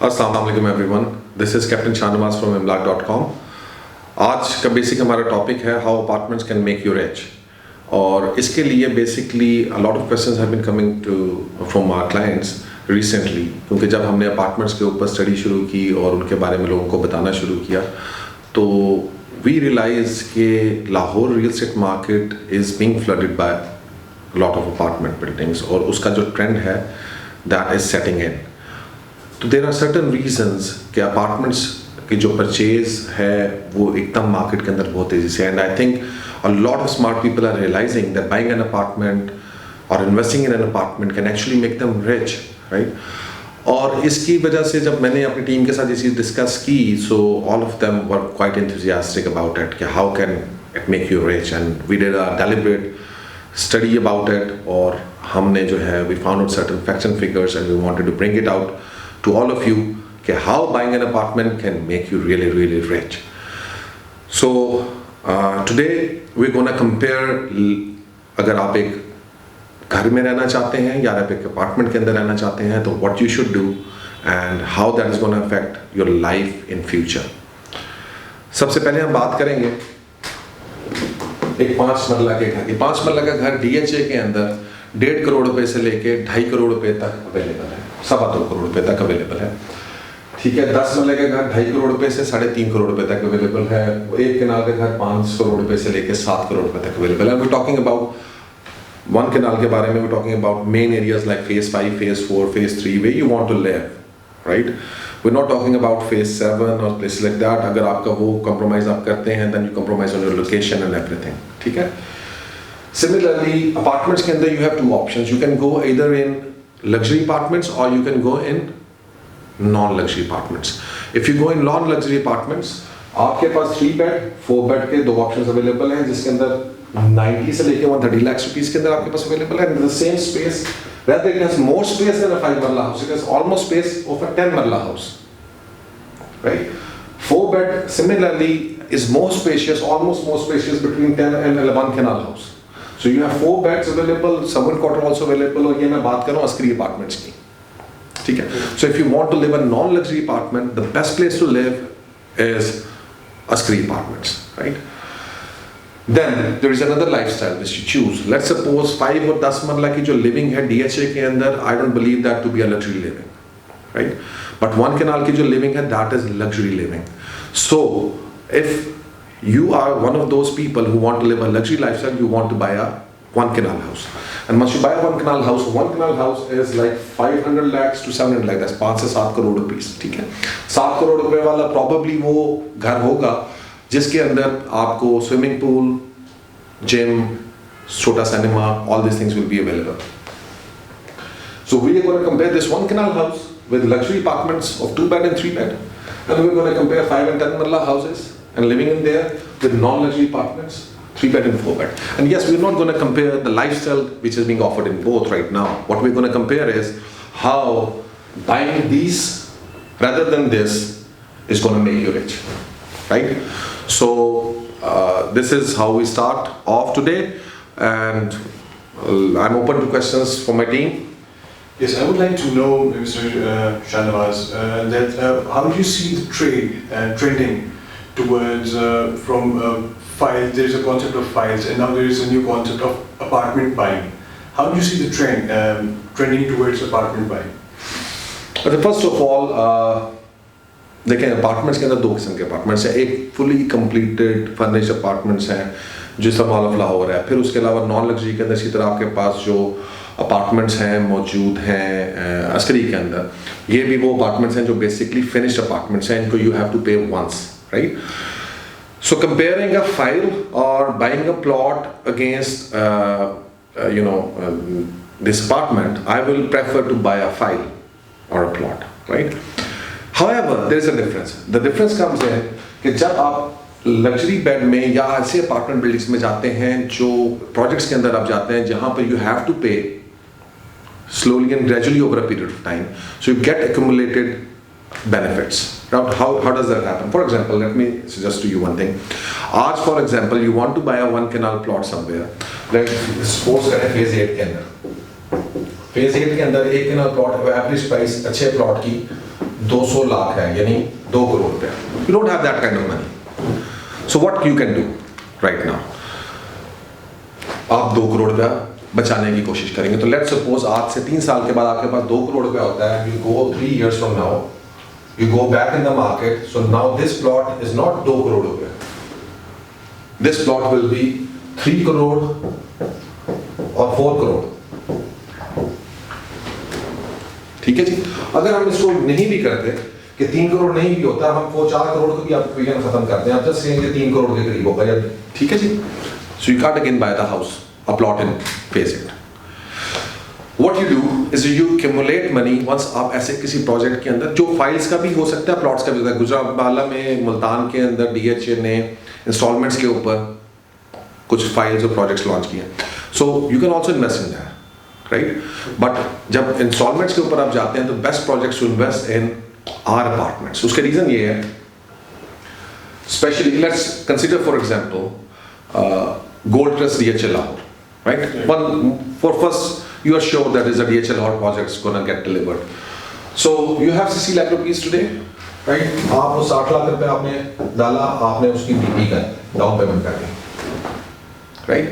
अस्सलाम वालेकुम everyone, this is captain Shahnawaz from imlak.com। आज का बेसिक हमारा टॉपिक है how apartments can make you rich. और इसके लिए basically a lot of questions have been coming to from our clients recently, क्योंकि जब हमने अपार्टमेंट्स के ऊपर स्टडी शुरू की और उनके बारे में लोगों को बताना शुरू किया तो वी रियलाइज कि Lahore real estate market is being flooded by lot of apartment buildings और उसका जो ट्रेंड है दैट इज सेटिंग इन। तो देर आर सर्टन रीजंस कि अपार्टमेंट्स की जो परचेज है वो एकदम मार्केट के अंदर बहुत तेज़ी से, and I think a lot of smart people are realising that buying an apartment और investing in an apartment can actually make them rich, right. और इसकी वजह से जब मैंने अपनी टीम के साथ ये चीज़ डिस्कस की, so all of them were quite enthusiastic about it कि how can it make you rich, and we did a deliberate study about it. और हमने जो है we found out certain facts and figures and we wanted to bring it out to all of you कि how buying an apartment can make you really really rich. So today we're gonna compare, अगर आप एक घर में रहना चाहते हैं या आप एक अपार्टमेंट के अंदर रहना चाहते हैं तो what you should do and how that is gonna affect your life in future. सबसे पहले हम बात करेंगे एक 5 मरला के घर की। 5 मरला का घर DHA के अंदर 1.5 करोड़ रुपए से लेके 2.5 करोड़ रुपए तक अवेलेबल है, 2.25 करोड़ रुपए तक अवेलेबल है, ठीक है। 10 मरले का घर 2.5 करोड़ रुपए से 3.5 करोड़ रुपए तक अवेलेबल है। एक केनाल का घर 5 करोड़ रुपए से लेके 7 करोड़ रुपए तक अवेलेबल है। वी टॉकिंग अबाउट 1 केनाल के बारे में, we talking about main areas like phase 5, phase 4, phase 3 way you want to live, right. We not talking about phase 7 और प्लेसेस लाइक दैट। अगर आपका वो कंप्रोमाइज आप करते हैं then you compromise on your location and everything, ठीक है। Similarly, apartments के अंदर you have two options. You can go either in luxury apartments or you can go in non-luxury apartments. If you go in non-luxury apartments, आपके पास 3 bed 4 bed के 2 options available हैं, जिसके अंदर 90 से लेके 130 लाख रुपीस के अंदर आपके पास अवेलेबल है। And the same space, rather it has more space than a 5 marla house. It has almost space of a 10 marla house, right? 4 bed similarly is more spacious, almost more spacious between 10 and 11 canal house. So you have 4 beds available, someone quarter also available, और ये मैं बात कर रहा हूँ Askari apartments की, ठीक है। So if you want to live a non-luxury apartment, the best place to live is Askari apartments, right? Then there is another lifestyle which you choose. Let's suppose 5 और 10 मरला की जो living है DHA के अंदर, I don't believe that to be a luxury living, right? But 1 canal की जो living है that is luxury living. So if you are one of those people who want to live a luxury lifestyle, you want to buy a 1 canal house. And once you buy a 1 canal house is like 500 lakhs to 700 lakhs, that's 5 से 7 crore rupees, ठीक है। 7 करोड़ रुपए वाला probably वो घर होगा जिसके अंदर आपको स्विमिंग पूल, जिम, छोटा cinema, all these things will be available. So we are going to compare this 1 canal house with luxury apartments of 2 bed and 3 bed, and we're going to compare 5 and 10 marla houses and living in there with non-luxury apartments, 3 bed and 4 bed. And yes, we're not going to compare the lifestyle which is being offered in both right now. What we're going to compare is how buying these rather than this is going to make you rich, right? So this is how we start off today, and I'm open to questions from my team. Yes, I would like to know, Mr. Shahnawaz, that how do you see the trending towards from files? There is a concept of files, and now there is a new concept of apartment buying. How do you see the trending towards apartment buying? First of all, देखें apartments के अंदर 2 किस्म के apartments हैं। एक fully completed furnished apartments हैं जो सब ऑल ऑफ लाहौर है। फिर उसके अलावा नॉन लग्जरी के अंदर इसी तरह आपके पास जो अपार्टमेंट्स हैं मौजूद हैं अस्करी के अंदर, ये भी वो अपार्टमेंट्स हैं जो बेसिकली फिनिश्ड अपार्टमेंट्स हैं, इनको यू हैव टू पे once, right? So comparing a file or buying a plot against this apartment, I will prefer to buy a file or a plot, right? However, there is a difference. The difference comes in कि जब आप luxury bed में या ऐसे apartment buildings में जाते हैं जो प्रोजेक्ट्स के अंदर आप जाते हैं जहाँ पर यू हैव टू पे slowly and gradually over a period of time, so you get accumulated benefits. Now, how does that happen? For example, let me suggest to you one thing. आज for example, you want to buy a 1 canal plot somewhere. Let's suppose करें phase 8 के अंदर. phase 8 के अंदर 1 canal plot average price अच्छे plot की 200 लाख है, यानी 2 करोड़ रुपया. You don't have that kind of money. So what you can do right now? आप 2 करोड़ रुपया बचाने की कोशिश करेंगे. तो लेट्स सपोज आज से 3 साल के बाद आपके पास 2 करोड़ रुपया होता है. You go 3 years from now, you go back in the market. So now this plot is not 2 crore रुपया. This plot will be 3 crore or 4 crore. ठीक है जी. अगर हम इसको नहीं भी करते कि 3 करोड़ नहीं भी होता, हम वो 4 करोड़ को भी आप विजन खत्म करते हैं. आप जस्ट सेइंग 3 करोड़ के करीब होगा. ठीक है जी. So you can't again buy the house, a plot and face it. What you do is you accumulate money once आप ऐसे किसी प्रोजेक्ट के अंदर, जो फाइल्स का भी हो सकता है, प्लॉट्स का भी होता है. गुजरातवाला में, मुल्तान के अंदर DHA ने इंस्टॉलमेंट्स के ऊपर कुछ फाइल्स और प्रोजेक्ट्स लॉन्च किए. So you can also invest in that, right. But जब इंस्टॉलमेंट्स के ऊपर आप जाते हैं तो best projects to invest in are apartments. उसका रीजन ये है, specially let's consider for example Gold Trust DHA Lahore, right? For first, you are sure that is a DHA Lahore project is gonna get delivered. So you have 60 lakh rupees today, right? आप वो 60 लाख रुपए आपने डाला, आपने उसकी DP का down payment कर दी, right?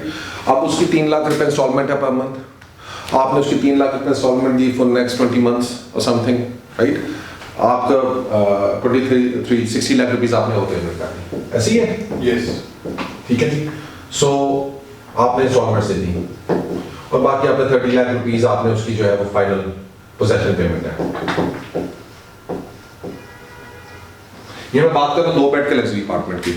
आप उसकी 3 लाख रुपए इंस्टॉलमेंट है पर मंथ, आपने उसकी 3 लाख रुपए instalment the for next 20 months or something, right? आपका 60 लाख रुपीस आपने वो पेमेंट कर दी. ऐसी है? Yes. ठीक है जी. सो आपने इंस्टॉलमेंट से दी और बाकी आपने 30 लाख रुपीस आपने उसकी जो है वो फाइनल पोजेशन पेमेंट है. ये मैं बात कर रहा हूँ 2 बेड के लग्जरी अपार्टमेंट की.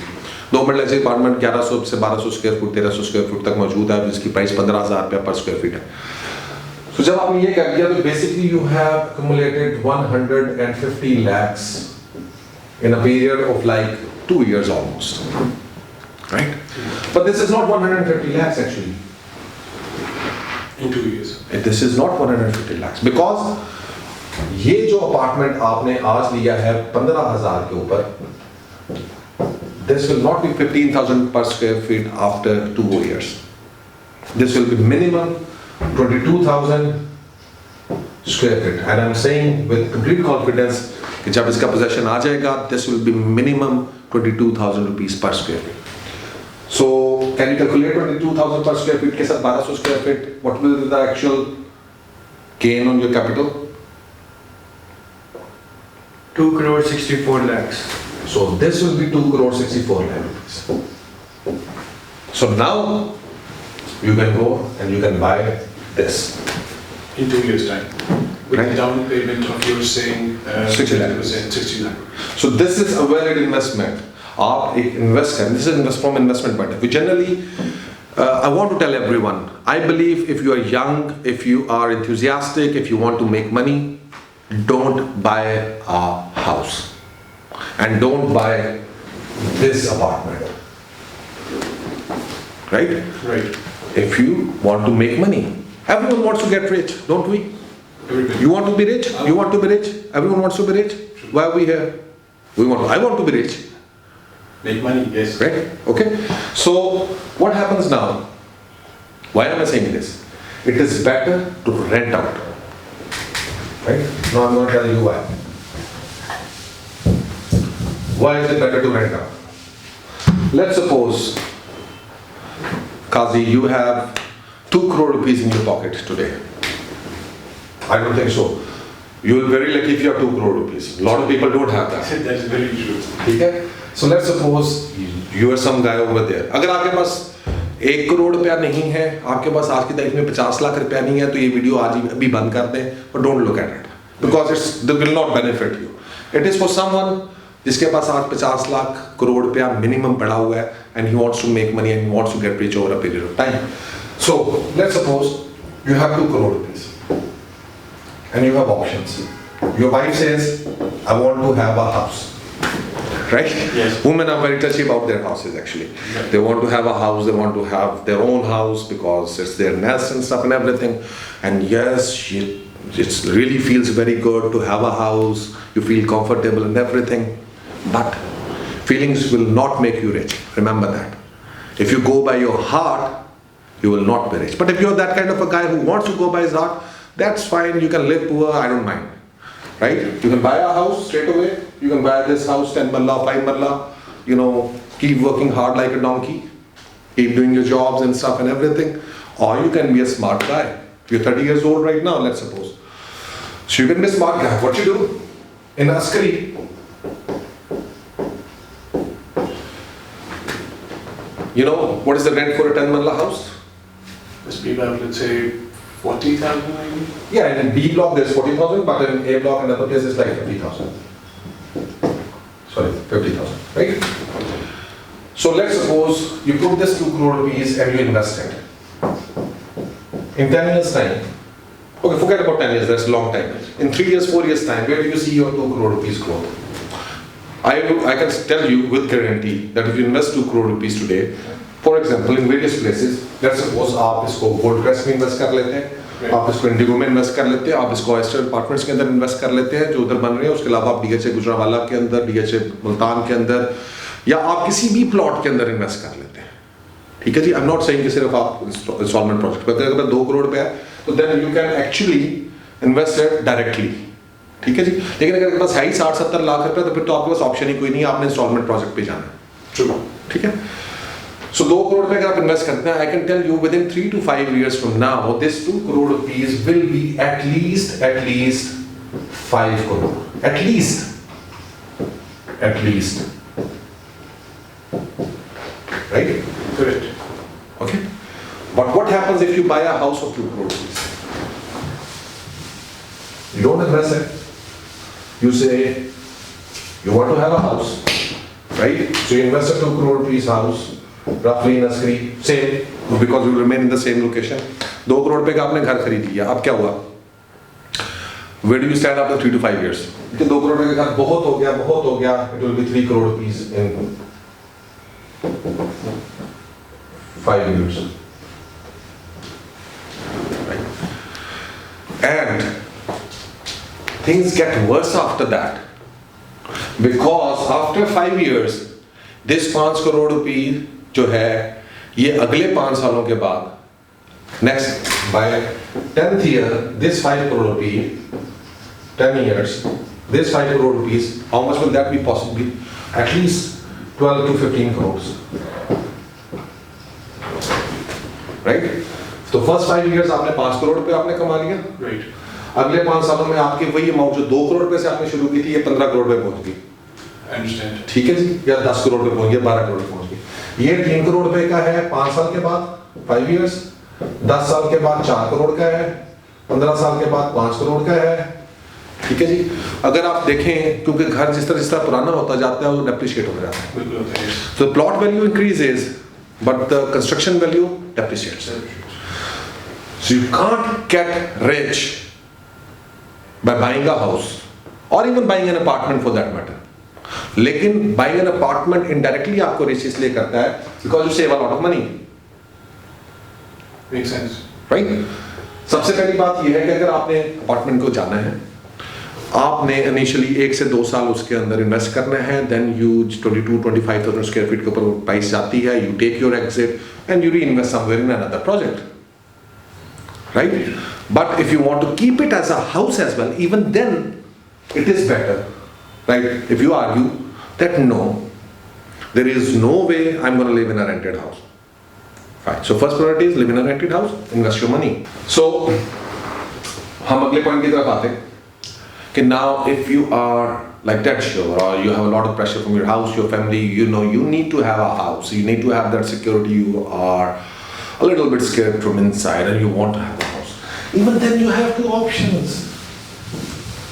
2 बेड लग्जरी अपार्टमेंट 1100 से 1200 स्क्वायर फुट, 1300 स्क्वायर फुट तक मौजूद है, जिसकी प्राइस 15,000 रुपया पर स्क्वायर फीट है. तो जब आपने ये कर दिया तो basically you have accumulated 150 lakhs in a period of like 2 years almost. Right? But this is not 150 lakhs actually. In 2 years. This is not 150 lakhs because ये जो अपार्टमेंट आपने आज लिया है 15,000 के ऊपर, this will not be 15,000 per square feet after 2 years. This will be minimum 22,000 square feet. And I'm saying with complete confidence कि जब इसका possession आ जाएगा, this will be minimum 22,000 rupees per square feet. So can you calculate 22,000 per square feet के साथ 1200 square feet? What will be the actual gain on your capital? 2 crore 64 lakhs. So this will be 2 crore 64 lakh rupees. So now you can go and you can buy this. In 2 years' time. With Right. the down payment of you're saying 60 lakh. 60 lakh. So this is a valid investment. आप एक invest करें. This is from investment point of view. Generally, I want to tell everyone, I believe if you are young, if you are enthusiastic, if you want to make money, don't buy a house and don't buy this apartment. Right? Right. If you want to make money, everyone wants to get rich, don't we? Everybody. You want to be rich? You want to be rich? Everyone wants to be rich? Why are we here? I want to be rich. Make money, yes. Right? Okay. So what happens now? Why am I saying this? It is better to rent out. Right? Now I'm going to tell you why. Why is it better to rent out? Let's suppose, Qazi, you have 2 crore rupees in your pocket today. I don't think so. You'll be very lucky if you have 2 crore rupees. A lot of people don't have that. That's very true. ठीक है. So let's suppose you are some guy over there. अगर आपके पास 1 करोड़ रुपया नहीं है, आपके पास आज की तारीख में 50 लाख रुपया नहीं है, तो ये वीडियो आज ही अभी बंद कर दें. But don't look at it because it will not benefit you. It is for someone जिसके पास आज 50 लाख करोड़ रुपया मिनिमम पड़ा हुआ है and he wants to make money and he wants to get rich over a period of time. So let's suppose you have 2 crore rupees and you have options. Your wife says, I want to have a house. Right? Yes. Women are very touchy about their houses actually. Yeah. They want to have a house, they want to have their own house because it's their nest and stuff and everything. And yes, it really feels very good to have a house, you feel comfortable and everything. But feelings will not make you rich. Remember that. If you go by your heart, you will not be rich. But if you're that kind of a guy who wants to go by his heart, that's fine, you can live poor, I don't mind. right? You can buy a house straight away. You can buy this house 10 malla, 5 malla, you know, keep working hard like a donkey, keep doing your jobs and stuff and everything. Or you can be a smart guy. You're 30 years old right now, let's suppose. So you can be a smart guy. What you do? In Askari, you know, what is the rent for a 10 malla house? Must be about, let's say, 40,000 maybe? Yeah, in B block there's 40,000, but in A block and other places like 50,000. Sorry, 50,000, right? So let's suppose you put this 2 crore rupees and you invest it. In 10 years time, okay, forget about 10 years, that's a long time. In 3 years, 4 years time, where do you see your 2 crore rupees growth? I can tell you with guarantee that if you invest 2 crore rupees today, for example, in various places, let's suppose आप इसको gold crest में invest कर लेते हैं, आप इसको Indigo में invest कर लेते हैं, आप इसको ऑयस्टर अपार्टमेंट्स के अंदर इन्वेस्ट कर लेते हैं जो उधर बन रहे हैं, उसके अलावा आप डीएचए गुजरावाला के अंदर, डीएचए मुल्तान के अंदर, या आप किसी भी प्लॉट के अंदर इन्वेस्ट कर लेते हैं, ठीक है जी। आई एम नॉट सेइंग कि सिर्फ आप इंस्टॉलमेंट प्रोजेक्ट पर, अगर 2 करोड़ रुपए है तो then you can actually invest it directly, ठीक है जी। लेकिन अगर आपके पास है ही 60-70 लाख रुपए तो फिर तो आपके पास ऑप्शन ही कोई नहीं है, आपने इंस्टॉलमेंट प्रोजेक्ट पे जाना है, ठीक है। So 2 crore रुपए अगर आप इन्वेस्ट करते हैं, I can tell you within 3 to 5 years from now, this 2 crore rupees will be at least 5 crore. At least. Right? Correct. Okay. But what happens if you buy a house of 2 crore rupees? You don't invest it. You say you want to have a house, right? So you invest a 2 crore rupees house. Roughly in Askari, same, because we remain in the same location. 2 crore रुपए का आपने घर खरीद लिया, अब क्या हुआ? Where do you stand after 3 to 5 years? 2 crore रुपए का घर बहुत हो गया, it will be 3 crore rupees in 5 years. Right? And things get worse after that, because after 5 years, this 5 crore rupees जो है ये अगले 5 सालों के बाद next by 10th year this 5 crore rupees 10 years this 5 crore rupees, how much will that be possibly? At least 12 to 15 crores, right? तो first 5 years आपने 5 करोड़ रुपए आपने कमा लिया, Right. अगले 5 सालों में आपकी वही अमाउंट जो 2 करोड़ रुपए से आपने शुरू की थी ये 15 करोड़ रुपए पहुंच गई, I understand. ठीक है जी, या 10 करोड़ रुपए पहुंच गया, 12 करोड़ पहुंच गए। ये 3 करोड़ रुपए का है 5 साल के बाद, 5 years, 10 साल के बाद 4 करोड़ का है, 15 साल के बाद 5 करोड़ का है, ठीक है जी। अगर आप देखें, क्योंकि घर जिस तरह पुराना होता जाता है वो डेप्रिशिएट होता जाता है, बिल्कुल होता है। so plot value increases but the construction value depreciates. So you can't get rich by buying a house or even buying an apartment for that matter. लेकिन बाइंग एन अपार्टमेंट इनडायरेक्टली आपको rich इसलिए करता है because you save a lot of money, Makes sense. Right. सबसे पहली बात यह है कि अगर आपने अपार्टमेंट को जाना है, आपने इनिशियली 1 से 2 साल उसके अंदर इन्वेस्ट करना है, देन यू 22-25,000 स्क्वायर फीट के ऊपर प्राइस जाती है, you take your exit and you reinvest somewhere in another project, right. But if you want to keep it as a house as well, even then it is better, right? If you argue that no, there is no way I'm going to live in a rented house, fine. So first priority is live in a rented house, invest your money. So हम अगले point की तरफ आते हैं कि now if you are like that sure or you have a lot of pressure from your house, your family, you know you need to have a house, you need to have that security, you are a little bit scared from inside and you want to have a house. Even then you have 2 options.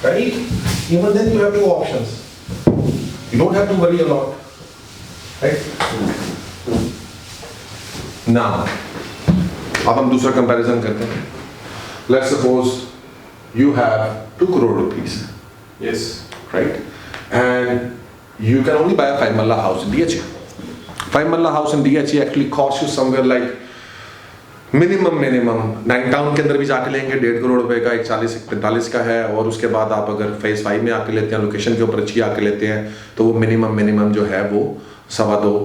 Right? Even then you have 2 options. You don't have to worry a lot. Right? Now, अब हम दूसरा comparison करते हैं. Let's suppose you have 2 crore rupees. Yes. Right? And you can only buy a 5 malla house in DHA. 5 malla house in DHA actually costs you somewhere like minimum 9 town के अंदर भी जाके लेंगे 1.5 करोड़ रुपए का, एक 40-45 का है, और उसके बाद आप अगर फेज 5 में आके लेते हैं, लोकेशन के ऊपर अच्छी आके लेते हैं, तो वो मिनिमम जो है वो 2.25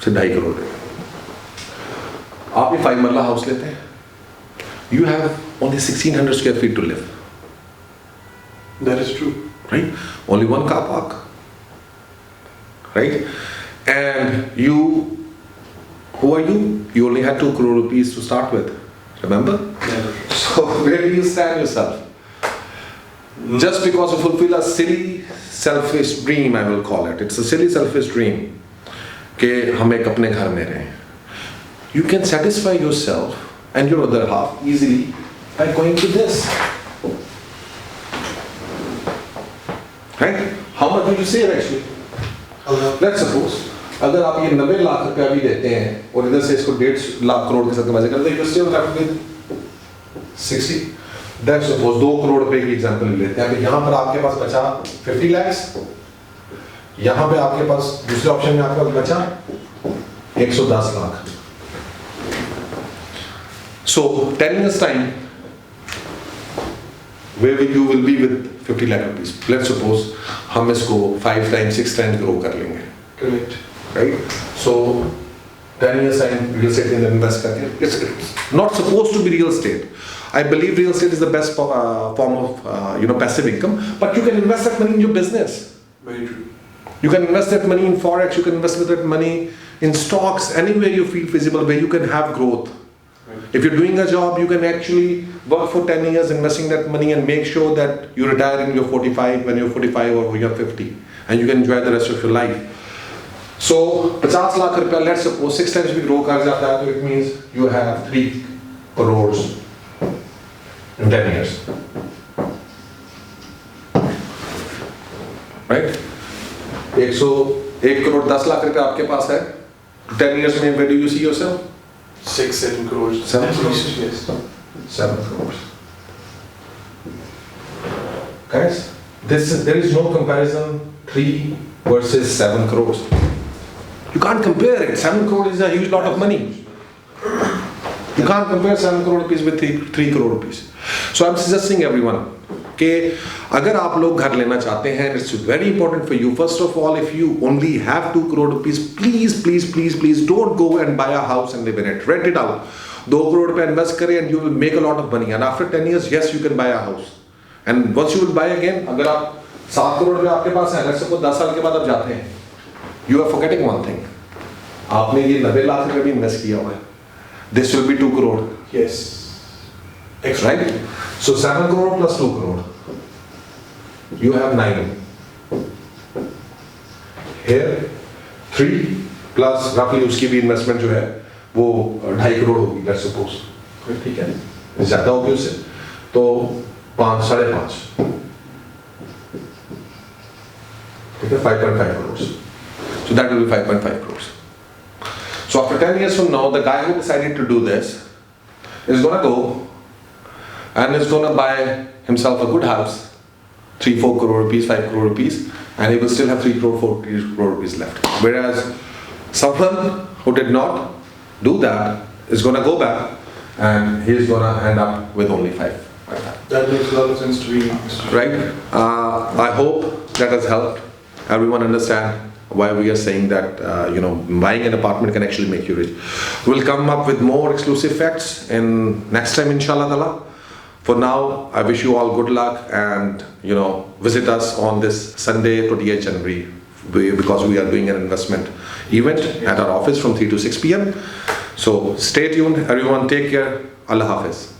से 2.5 करोड़ रुपए। आप ये 5 मरला हाउस लेते हैं, you have only 1600 square feet to live, That is true. right? Only one car park, right? And you, who are you? You only had 2 crore rupees to start with, remember? Never. So where do you stand yourself? Just because you fulfill a silly, selfish dream, I will call it. It's a silly, selfish dream. कि हम एक अपने घर में रहें. You can satisfy yourself and your other half easily by going to this. Right? How much do you save actually? Let's suppose अगर आप ये 90 लाख रुपया भी देते हैं और इधर से इसको 1.5 लाख करोड़ के साथ कमाई करते हैं, you still left with 60. Let's suppose 2 crore रुपए की एग्जांपल लेते हैं. यहाँ पर आपके पास बचा 50 lakhs. यहाँ पे आपके पास दूसरे ऑप्शन में आपके पास बचा 110 lakh. So 10 years time, where you will be with 50 lakh rupees. Let's suppose हम इसको 5 times 6 times grow कर लेंगे. Correct. Right? So 10 years time real estate in invest करके. It's not supposed to be real estate. I believe real estate is the best form of passive income, but you can invest that money in your business. Very true. You can invest that money in forex, you can invest that money in stocks, anywhere you feel feasible, where you can have growth. Right. If you're doing a job, you can actually work for 10 years investing that money and make sure that you retire in your 45, when you're 45 or when you're 50, and you can enjoy the rest of your life. So 50 lakh rupees, let's suppose 6 times we grow kar jata hai, so it means you have 3 crores in 10 years. Right? 101 crore 10 lakh रुपए आपके पास है. 10 years में where do you see yourself? 6-7 crores. 7 At crores. least, yes. 7 crores. Guys, there is no comparison 3 versus 7 crores. You can't compare it. 7 crores is a huge lot of money. You can't compare 7 crore rupees with 3 crore rupees. So I'm suggesting everyone कि अगर आप लोग घर लेना चाहते हैं, it's very important for you. First of all, if you only have 2 crore rupees, please don't go and buy a house and live in it. Rent it out. 2 crore रुपए invest करें and you will make a lot of money. And after 10 years, yes, you can buy a house. And once you will buy again, अगर आप 7 करोड़ रुपए आपके पास है, let's suppose 10 साल के बाद आप जाते हैं, you are forgetting one thing. आपने ये 90 लाख रुपए भी invest किया हुआ है. This will be 2 crore. Yes. Extra. Right? So 7 crore plus 2 crore. You have 9. Here 3 plus roughly उसकी भी investment जो है वो 2.5 करोड़ होगी, let's suppose. ठीक है? ज़्यादा होगी उससे तो 5, 5.5. ठीक है? 5.5 crores. So that will be 5.5 crores. So after 10 years from now, the guy who decided to do this is gonna go and is gonna buy himself a good house, 3-4 crore rupees, 5 crore rupees, and he will still have 3 crore, 4 crore rupees left. Whereas someone who did not do that is gonna go back and he is gonna end up with only 5. That makes a lot of sense to me. Right? I hope that has helped everyone understand why we are saying that buying an apartment can actually make you rich. We'll come up with more exclusive facts in next time, inshallah ta'ala. For now, I wish you all good luck and visit us on this Sunday 28th January because we are doing an investment event at our office from 3 to 6 p.m. So stay tuned, everyone. Take care. Allah Hafiz.